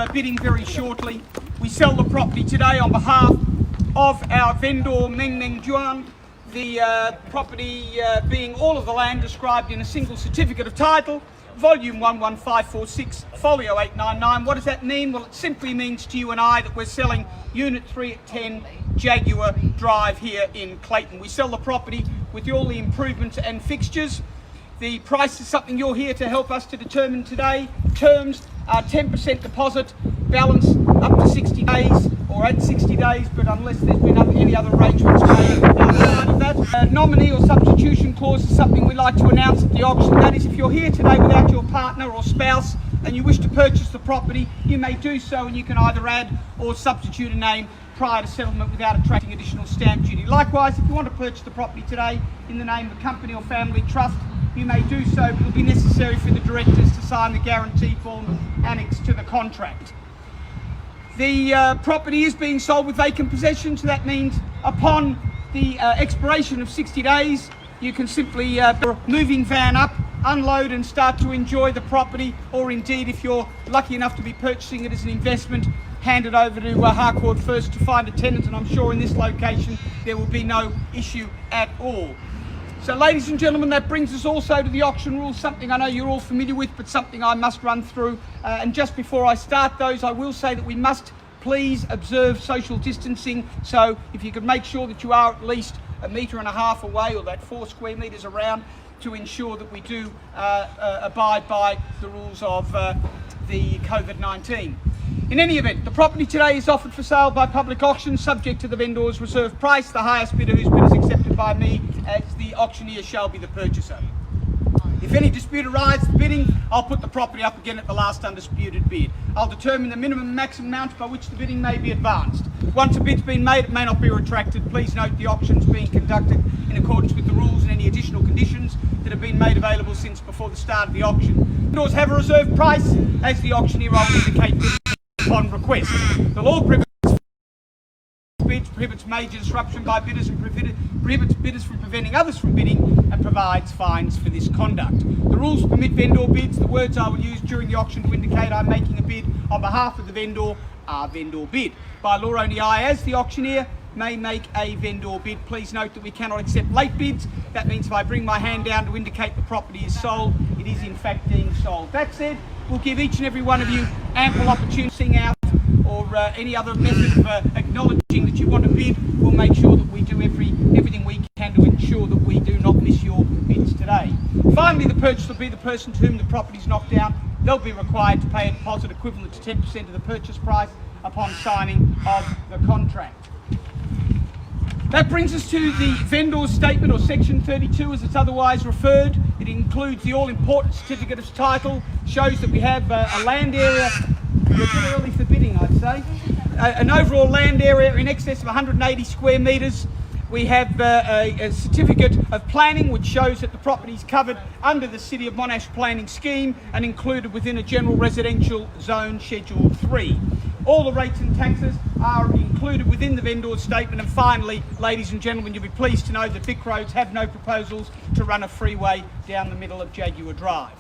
bidding very shortly. We sell the property today on behalf of our vendor Meng Zhang, the property being all of the land described in a single certificate of title, volume 11546, folio 899. What does that mean? Well, it simply means to you and I that we're selling unit 3 at 10 Jaguar Drive here in Clayton. We sell the property with all the improvements and fixtures. The price is something you're here to help us to determine today. Terms are 10% deposit, balance up to 60 days or at 60 days, but unless there's been any other arrangements made outside of that. Nominee or substitution clause is something we like to announce at the auction. That is, if you're here today without your partner or spouse and you wish to purchase the property, you may do so, and you can either add or substitute a name prior to settlement without attracting additional stamp duty. Likewise, if you want to purchase the property today in the name of a company or family trust, you may do so, but it will be necessary for the directors to sign the guarantee form annexed to the contract. The property is being sold with vacant possession, so that means upon the expiration of 60 days, you can simply put a moving van up, unload and start to enjoy the property, or indeed, if you're lucky enough to be purchasing it as an investment, hand it over to Harcourts first to find a tenant, and I'm sure in this location there will be no issue at all. So ladies and gentlemen, that brings us also to the auction rules, something I know you're all familiar with, but something I must run through. And just before I start those, I will say that we must please observe social distancing. So if you could make sure that you are at least 1.5 meters away, or that 4 square meters around, to ensure that we do abide by the rules of the COVID-19. In any event, the property today is offered for sale by public auction, subject to the vendor's reserve price. The highest bidder whose bid is accepted by me as the auctioneer shall be the purchaser. If any dispute arises for bidding, I'll put the property up again at the last undisputed bid. I'll determine the minimum and maximum amount by which the bidding may be advanced. Once a bid's been made, it may not be retracted. Please note the auction's being conducted in accordance with the rules and any additional conditions that have been made available since before the start of the auction. Vendors have a reserve price, as the auctioneer will indicate bidding upon request. The law prohibits major disruption by bidders and prohibits bidders from preventing others from bidding, and provides fines for this conduct. The rules permit vendor bids. The words I will use during the auction to indicate I'm making a bid on behalf of the vendor are vendor bid. By law, only I, as the auctioneer, may make a vendor bid. Please note that we cannot accept late bids. That means if I bring my hand down to indicate the property is sold, it is in fact being sold. That said, we'll give each and every one of you ample opportunity to sing out or any other method of acknowledging that you want to bid. We'll make sure that we do everything we can to ensure that we do not miss your bids today. Finally, the purchaser will be the person to whom the property is knocked down. They'll be required to pay a deposit equivalent to 10% of the purchase price upon signing of the contract. That brings us to the vendor's statement, or section 32 as it's otherwise referred. It includes the all-important certificate of title, shows that we have a land area, we're a bit early for bidding I'd say, an overall land area in excess of 180 square metres. We have a certificate of planning which shows that the property is covered under the City of Monash planning scheme and included within a general residential zone schedule 3. All the rates and taxes are included within the vendor's statement. And finally, ladies and gentlemen, you'll be pleased to know that Vic Roads have no proposals to run a freeway down the middle of Jaguar Drive.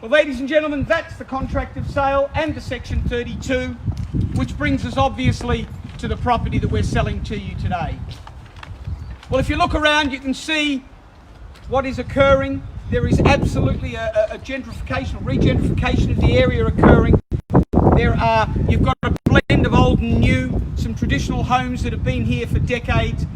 Well, ladies and gentlemen, that's the contract of sale and the section 32, which brings us obviously to the property that we're selling to you today. Well, if you look around, you can see what is occurring. There is absolutely a gentrification or regentrification of the area occurring. You've got a blend of old and new, some traditional homes that have been here for decades,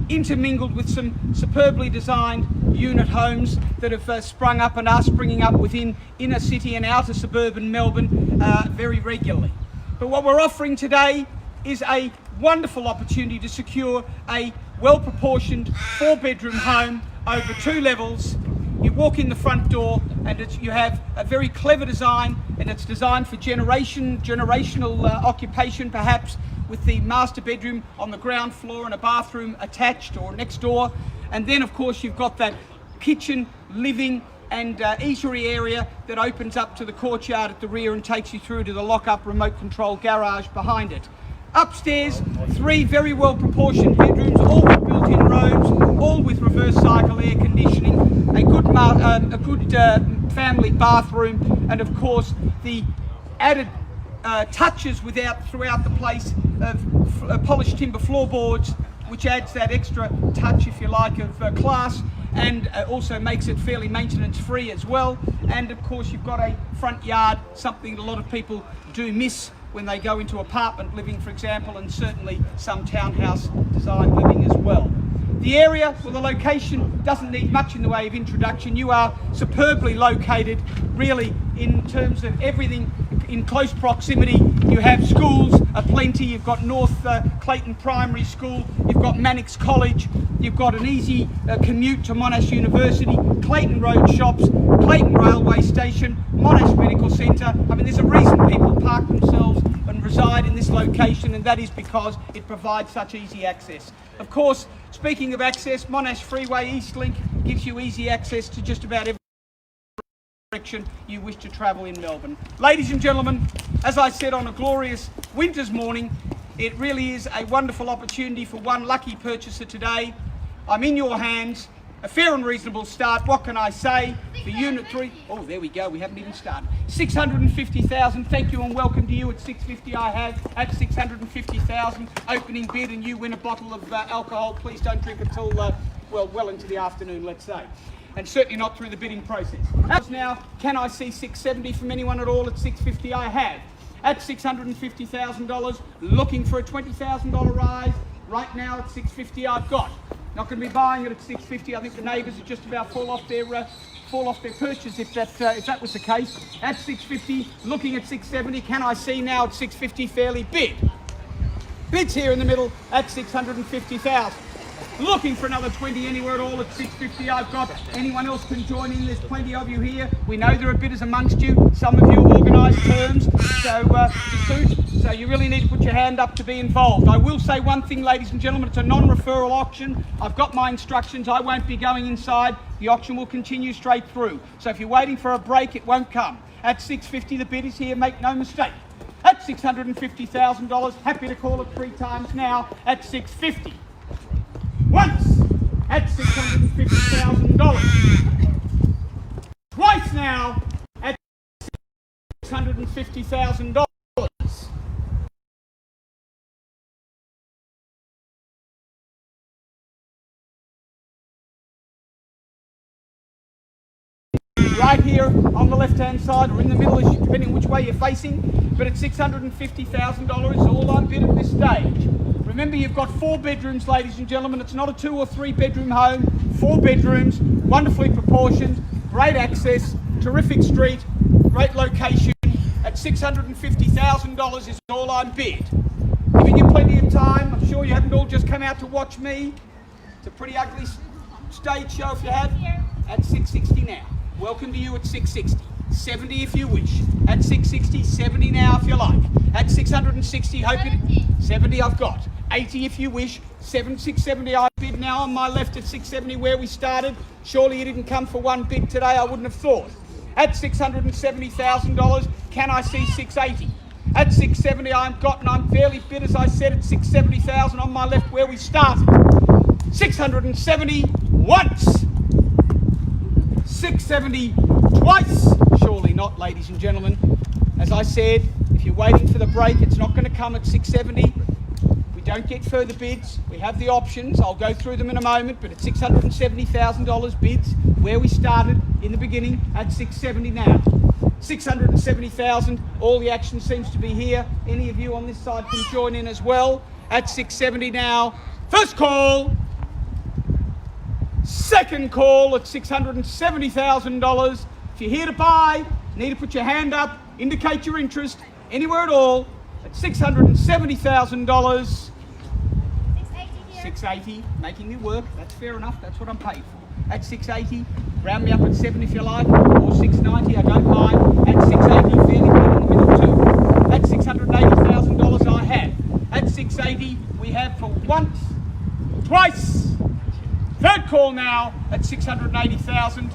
intermingled with some superbly designed unit homes that have sprung up and are springing up within inner city and outer suburban Melbourne very regularly. But what we're offering today is a wonderful opportunity to secure a well-proportioned 4-bedroom home over 2 levels. You walk in the front door and you have a very clever design, and it's designed for generational occupation, perhaps, with the master bedroom on the ground floor and a bathroom attached or next door. And then of course you've got that kitchen, living and eatery area that opens up to the courtyard at the rear and takes you through to the lock-up remote control garage behind it. Upstairs, 3 very well proportioned bedrooms, all with built-in robes, all with reverse cycle air conditioning, a good family bathroom, and of course the added touches throughout the place of polished timber floorboards, which adds that extra touch, if you like, of class, and also makes it fairly maintenance free as well. And of course you've got a front yard, something that a lot of people do miss when they go into apartment living, for example, and certainly some townhouse design living as well. The area, well, the location doesn't need much in the way of introduction. You are superbly located, really, in terms of everything in close proximity. You have schools aplenty. You've got North Clayton Primary School, you've got Mannix College, you've got an easy commute to Monash University, Clayton Road Shops, Clayton Railway Station, Monash Medical Centre. I mean, there's a reason people park themselves and reside in this location, and that is because it provides such easy access. Of course, speaking of access, Monash Freeway Eastlink gives you easy access to just about every direction you wish to travel in Melbourne. Ladies and gentlemen, as I said on a glorious winter's morning, it really is a wonderful opportunity for one lucky purchaser today. I'm in your hands. A fair and reasonable start. What can I say? For Unit 3, oh, there we go, we haven't even started. 650,000, thank you and welcome to you at 650. I have at 650,000, opening bid, and you win a bottle of alcohol. Please don't drink until, well into the afternoon, let's say. And certainly not through the bidding process. Now, can I see 670 from anyone at all at 650? I have. At $650,000, looking for a $20,000 rise. Right now at 650 I've got. Not going to be buying it at 650. I think the neighbours would just about fall off their purchase if that was the case. At 650, looking at 670. Can I see now at 650 fairly bid? Bids here in the middle at 650,000. Looking for another 20 anywhere at all at 650 I've got. Anyone else can join in, there's plenty of you here. We know there are bidders amongst you. Some of you have organised terms to suit. So you really need to put your hand up to be involved. I will say one thing, ladies and gentlemen, it's a non-referral auction. I've got my instructions, I won't be going inside. The auction will continue straight through. So if you're waiting for a break, it won't come. At 650 the bid is here, make no mistake. At $650,000, happy to call it 3 times now, at 650. Once, at $650,000. Twice now, at $650,000. Right here on the left-hand side, or in the middle, depending which way you're facing, but at $650,000 is all I'm bid at this stage. Remember, you've got 4 bedrooms, ladies and gentlemen. It's not a 2 or 3 bedroom home. 4 bedrooms, wonderfully proportioned, great access, terrific street, great location. At $650,000 is all I'm bid. Giving you plenty of time. I'm sure you haven't all just come out to watch me. It's a pretty ugly stage show if you have. At 660 now. Welcome to you at 660. 70 if you wish. At 660, 70 now if you like. At 660, hope you 70 I've got. 80 if you wish. 670 I bid now on my left at 670 where we started. Surely you didn't come for one bid today, I wouldn't have thought. At $670,000, can I see 680? At 670 I'm got, and I'm fairly bid, as I said, at 670,000 on my left where we started. 670 once. 670 twice. Surely not, ladies and gentlemen. As I said, if you're waiting for the break, it's not going to come at 670. We don't get further bids. We have the options. I'll go through them in a moment, but at $670,000 bids, where we started in the beginning, at 670 now. 670,000, all the action seems to be here. Any of you on this side can join in as well. At 670 now. First call. Second call at $670,000. If you're here to buy, you need to put your hand up, indicate your interest, anywhere at all, at $670,000. 680, making me work, that's fair enough, that's what I'm paid for. At 680, round me up at 7 if you like, or 690, I don't mind. At 680, fairly good in the middle too. At $680,000 I have. At 680, we have for once, twice. Third call now at 680,000.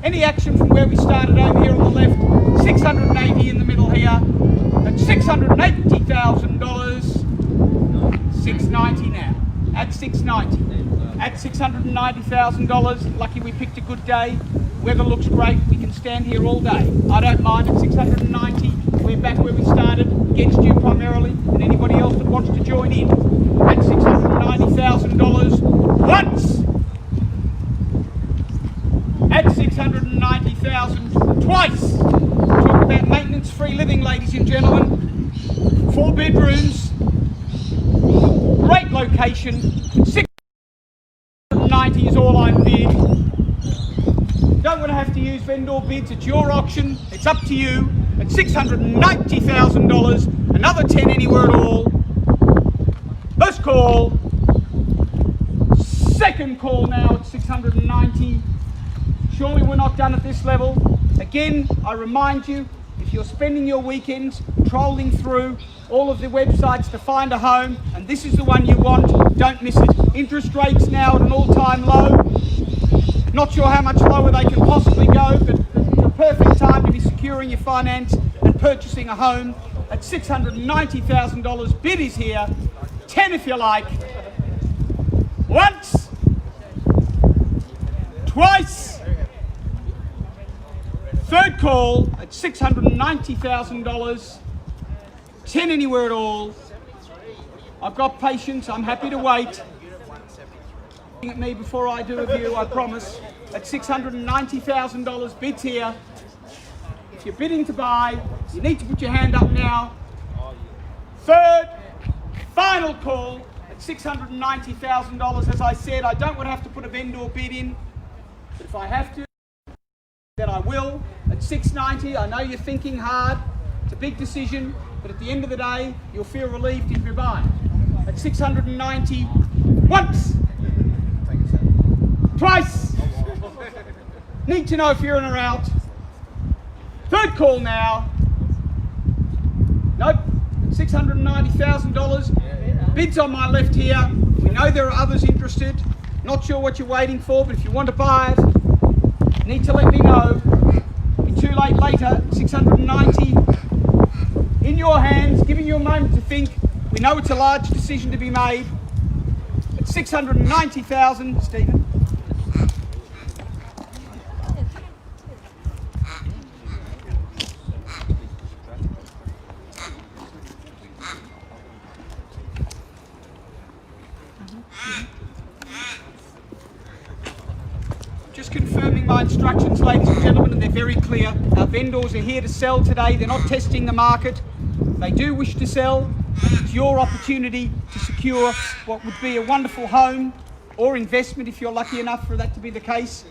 Any action from where we started over here on the left? 680 in the middle here. At $680,000. 690 now. At 690. At $690,000. Lucky we picked a good day. Weather looks great. We can stand here all day. I don't mind. At 690. we're back where we started, against you primarily, and anybody else that wants to join in. At $690,000 once. At $690,000 twice. Talk about maintenance-free living, ladies and gentlemen. 4 bedrooms, great location. 690 is all I'm bid. Don't want to have to use vendor bids. It's your auction. It's up to you. At $690,000, another 10 anywhere at all. First call. Second call now at 690. Surely we're not done at this level. Again, I remind you, if you're spending your weekends trolling through all of the websites to find a home, and this is the one you want, don't miss it. Interest rates now at an all-time low. Not sure how much lower they can possibly go, but the perfect time to be securing your finance and purchasing a home. At $690,000, bid is here. 10 if you like. Once. Twice. Third call at $690,000. 10 anywhere at all. I've got patience. I'm happy to wait. At me before I do a view, I promise. At $690,000, bids here. If you're bidding to buy, you need to put your hand up now. Third, final call at $690,000. As I said, I don't want to have to put a vendor bid in, but if I have to, then I will. At $690, I know you're thinking hard. It's a big decision, but at the end of the day, you'll feel relieved if you're buying. At $690, once. Twice. Need to know if you're in or out. Third call now. Nope. $690,000. Bids on my left here. We know there are others interested. Not sure what you're waiting for, but if you want to buy it, you need to let me know. Be too late later. 690 in your hands, giving you a moment to think. We know it's a large decision to be made. At $690,000, Stephen. Just confirming my instructions, ladies and gentlemen, and they're very clear. Our vendors are here to sell today. They're not testing the market. They do wish to sell. It's your opportunity to secure what would be a wonderful home or investment if you're lucky enough for that to be the case.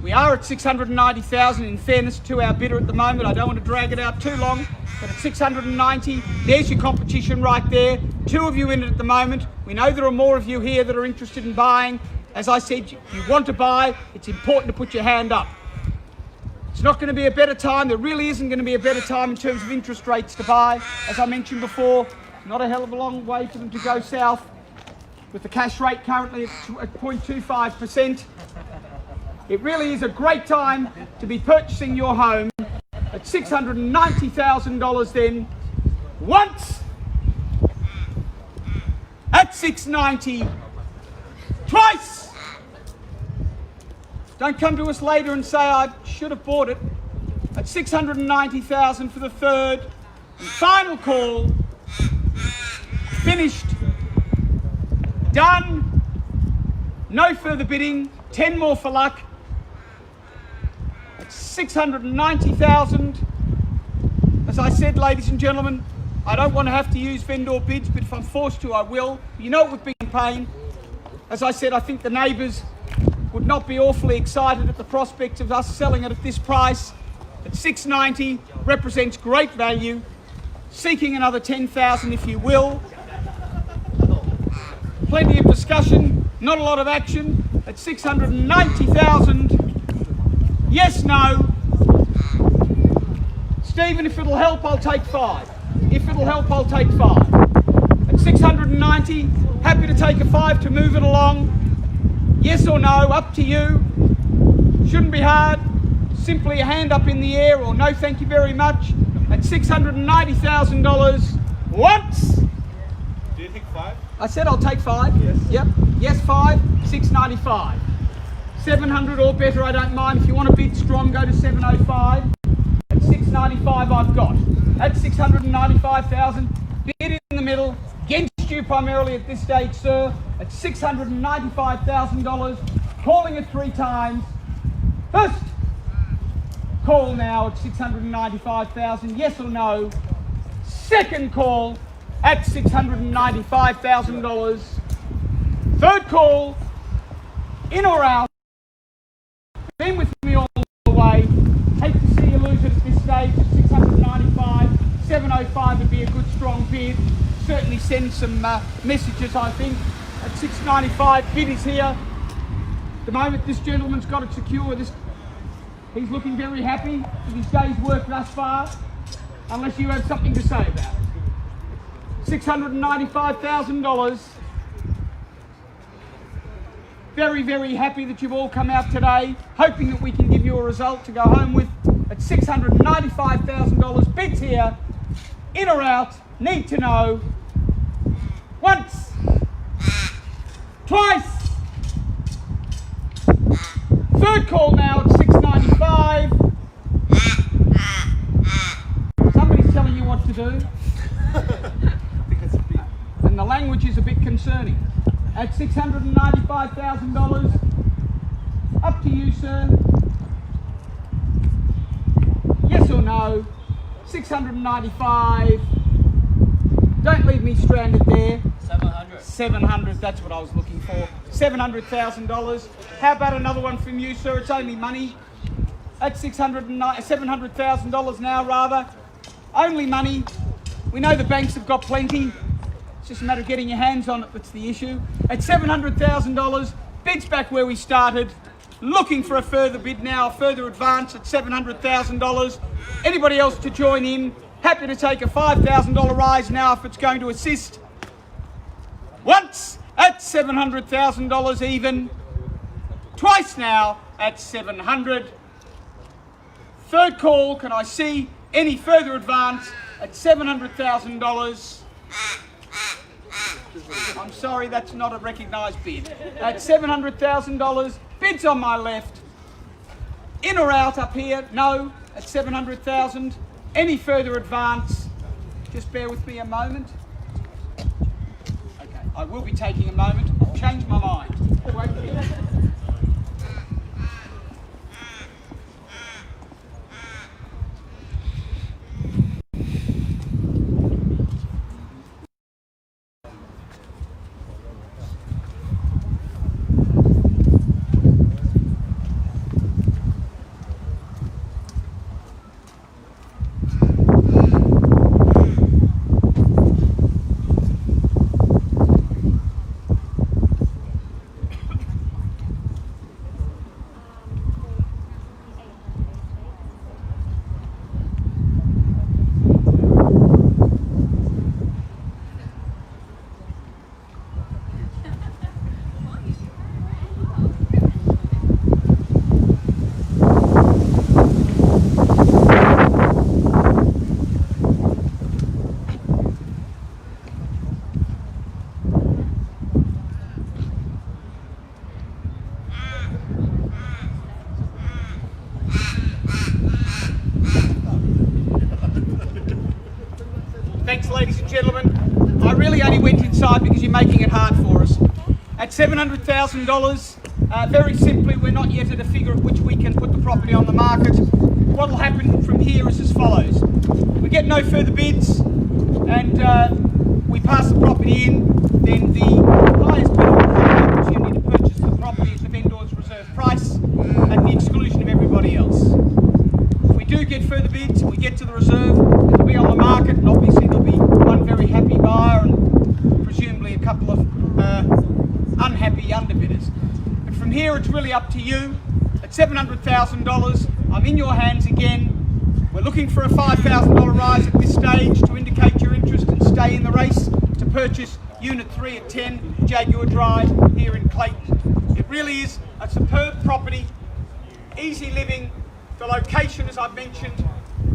We are at 690,000 in fairness to our bidder at the moment. I don't want to drag it out too long, but at 690, there's your competition right there. 2 of you in it at the moment. We know there are more of you here that are interested in buying. As I said, you want to buy, it's important to put your hand up. It's not going to be a better time. There really isn't going to be a better time in terms of interest rates to buy. As I mentioned before, not a hell of a long way for them to go south. With the cash rate currently at 0.25%. It really is a great time to be purchasing your home at $690,000 then. Once at 690, twice. Don't come to us later and say I should have bought it. At 690,000 for the third and final call. Finished. Done. No further bidding. 10 more for luck. At 690,000. As I said, ladies and gentlemen, I don't want to have to use vendor bids, but if I'm forced to, I will. You know it would be in pain. As I said, I think the neighbours would not be awfully excited at the prospect of us selling it at this price. At 690, represents great value. Seeking another 10,000 if you will. Plenty of discussion, not a lot of action. At 690,000, yes, no. Stephen, if it'll help, I'll take 5. If it'll help, I'll take 5. At 690, happy to take a 5 to move it along. Yes or no, up to you. Shouldn't be hard. Simply a hand up in the air or no thank you very much. At $690,000 once. Do you think 5? I said I'll take 5. Yes. Yep. Yes, 5. 695. 700 or better, I don't mind. If you want to bid strong, go to 705. At 695 I've got. at 695,000. Bid in the middle, against you primarily at this stage, sir, at $695,000. Calling it 3 times. First call now at 695,000. Yes or no? Second call at $695,000. Third call, in or out. Been with me all the way. Hate to see you lose it at this stage at 695. 705 would be a good strong bid. Certainly send some messages, I think. At 695, bid is here. At the moment, this gentleman's got it secure. He's looking very happy with his day's work thus far, unless you have something to say about it. $695,000. Very, very happy that you've all come out today, hoping that we can give you a result to go home with at $695,000. Bids here, in or out, need to know. Once, twice, third call now at 695. Somebody's telling you what to do. And the language is a bit concerning. At $695,000, up to you, sir. Yes or no? 695. Don't leave me stranded there. 700, that's what I was looking for. $700,000. How about another one from you, sir? It's only money. At $700,000 now, rather. Only money. We know the banks have got plenty. It's just a matter of getting your hands on it that's the issue. At $700,000, bids back where we started. Looking for a further bid now, a further advance at $700,000. Anybody else to join in? Happy to take a $5,000 rise now if it's going to assist. Once at $700,000 even. Twice now at 700. Third call, can I see any further advance at $700,000? I'm sorry, that's not a recognised bid. At $700,000, bids on my left. In or out up here? No, at 700,000. Any further advance? Just bear with me a moment. Okay, I will be taking a moment. I'll change my mind. Wait here. Thanks, ladies and gentlemen. I really only went inside because you're making it hard for us. At $700,000, very simply, we're not yet at a figure at which we can put the property on the market. What will happen from here is as follows. We get no further bids and we pass the property in, then the highest bidder will have the opportunity to purchase the property at the vendor's reserve price at the exclusion of everybody else. If we do get further bids and we get to the reserve, it'll be on the market, and obviously there'll be one very happy buyer and presumably a couple of unhappy underbidders. But from here it's really up to you. At $700,000, I'm in your hands again. We're looking for a $5,000 rise at this stage to indicate your interest and stay in the race to purchase Unit 3 at 10 Jaguar Drive here in Clayton. It really is a superb property, easy living. The location, as I've mentioned,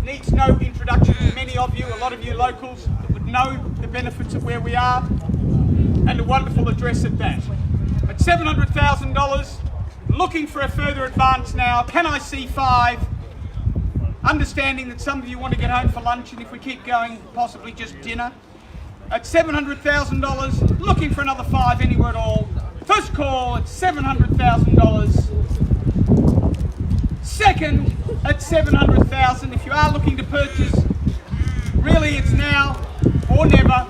needs no introduction to many of you, a lot of you locals that would know the benefits of where we are, and a wonderful address at that. At $700,000, looking for a further advance now. Can I see 5? understanding that some of you want to get home for lunch, and if we keep going, possibly just dinner. At $700,000, looking for another 5 anywhere at all. First call at $700,000. Second at $700,000. If you are looking to purchase, really it's now or never.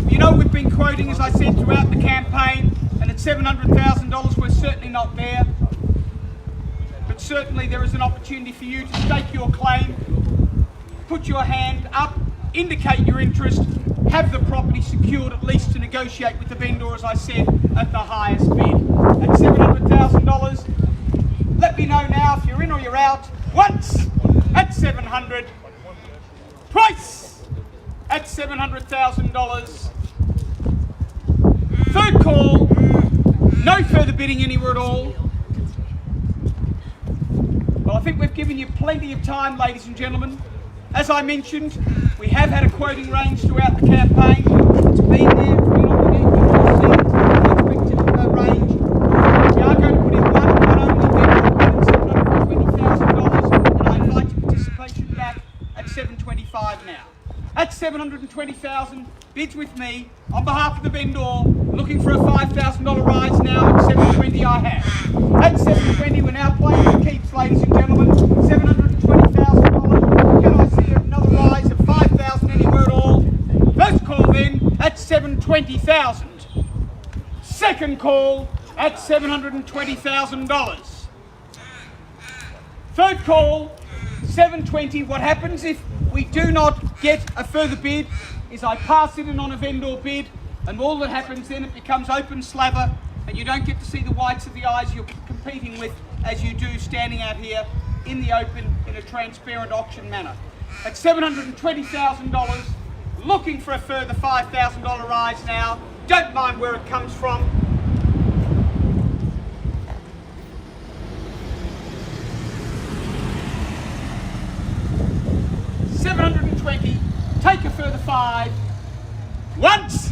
You know we've been quoting, as I said, throughout the campaign, and at $700,000 we're certainly not there. But certainly there is an opportunity for you to stake your claim, put your hand up, indicate your interest, have the property secured, at least to negotiate with the vendor, as I said, at the highest bid. At $700,000, let me know now if you're in or you're out. Once at $700,000, twice at $700,000. Third call, no further bidding anywhere at all. Well, I think we've given you plenty of time, ladies and gentlemen. As I mentioned, we have had a quoting range throughout the campaign. It's been there, it's been on the net, you've all seen it, the expected range. We are going to put in one only bid at $720,000, and I invite your participation back at $725,000 now. At $720,000, bids with me, on behalf of the vendor, looking for a $5,000 rise now at $720,000 I have. At $720,000, we're now playing for keeps, ladies and gentlemen. $720,000. Can I see another rise of $5,000 anywhere at all? First call then at $720,000. Second call at $720,000. Third call, $720,000. What happens if we do not get a further bid is I pass it in on a vendor bid, and all that happens then, it becomes open slather, and you don't get to see the whites of the eyes you're competing with as you do standing out here in the open in a transparent auction manner. At $720,000, looking for a further $5,000 rise now. Don't mind where it comes from. $720,000, take a further 5. Once.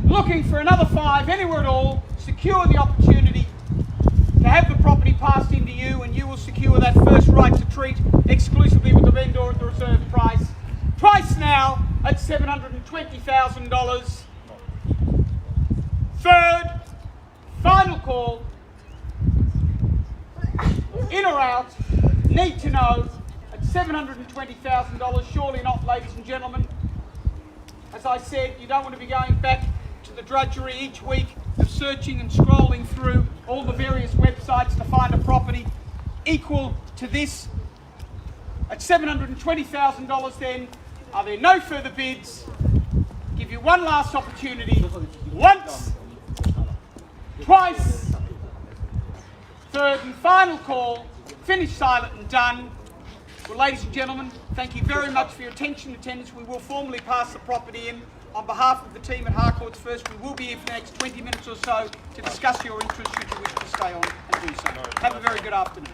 Looking for another 5 anywhere at all. Secure the opportunity to have the property passed into you, and you will secure that first right to treat exclusively with the vendor at the reserve price. Twice now at $720,000. Third, final call. In or out, need to know at $720,000. Surely not, ladies and gentlemen. As I said, you don't want to be going back to the drudgery each week of searching and scrolling through all the various websites to find a property equal to this. At $720,000 then, are there no further bids? Give you one last opportunity. Once, twice, third and final call. Finish silent and done. Well, ladies and gentlemen, thank you very much for your attention and attendance. We will formally pass the property in. On behalf of the team at Harcourts First, we will be here for the next 20 minutes or so to discuss your interest should you wish to stay on and do so. Have a very good afternoon.